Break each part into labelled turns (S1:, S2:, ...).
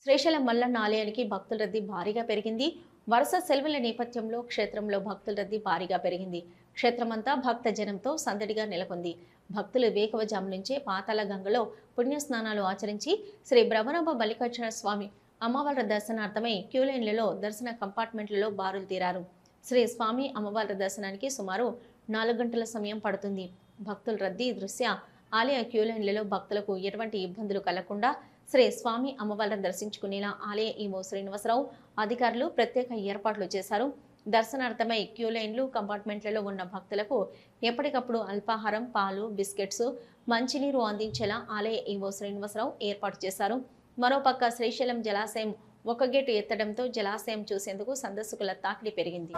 S1: శ్రీశైలం మల్లన్న ఆలయానికి భక్తుల రద్దీ భారీగా పెరిగింది. వరుస సెలవుల నేపథ్యంలో క్షేత్రంలో భక్తుల రద్దీ భారీగా పెరిగింది. క్షేత్రమంతా భక్త జనంతో సందడిగా నెలకొంది. భక్తులు వేకువజాము నుంచే పాతాళ గంగలో పుణ్యస్నానాలు ఆచరించి శ్రీ భ్రమరాంబ మల్లికార్జున స్వామి అమ్మవార్ల దర్శనార్థమై క్యూలైన్లలో దర్శన కంపార్ట్మెంట్లలో బారులు తీరారు. శ్రీ స్వామి అమ్మవార్ల దర్శనానికి సుమారు 4 గంటల సమయం పడుతుంది. భక్తుల రద్దీ దృష్ట్యా ఆలయ క్యూలైన్లలో భక్తులకు ఎటువంటి ఇబ్బందులు కలగకుండా శ్రీ స్వామి అమ్మవార్లను దర్శించుకునేలా ఆలయ ఈవో శ్రీనివాసరావు అధికారులు ప్రత్యేక ఏర్పాట్లు చేశారు. దర్శనార్థమై క్యూలైన్లు కంపార్ట్మెంట్లలో ఉన్న భక్తులకు ఎప్పటికప్పుడు అల్పాహారం, పాలు, బిస్కెట్స్, మంచినీరు అందించేలా ఆలయ ఈవో శ్రీనివాసరావు ఏర్పాటు చేశారు. మరోపక్క శ్రీశైలం జలాశయం ఒక గేటు ఎత్తడంతో జలాశయం చూసేందుకు సందర్శకుల తాకిడి పెరిగింది.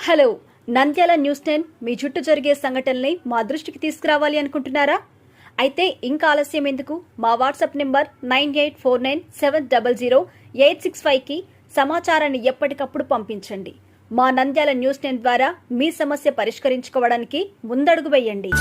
S2: హలో, నంద్యాల న్యూస్ 10 మీ చుట్టూ జరిగే సంఘటనల్ని మా దృష్టికి తీసుకురావాలి అనుకుంటున్నారా? అయితే ఇంకా ఆలస్యం ఎందుకు? మా వాట్సాప్ నెంబర్ 9849700865కి సమాచారాన్ని ఎప్పటికప్పుడు పంపించండి. మా నంద్యాల న్యూస్ 10 ద్వారా మీ సమస్య పరిష్కరించుకోవడానికి ముందడుగు వేయండి.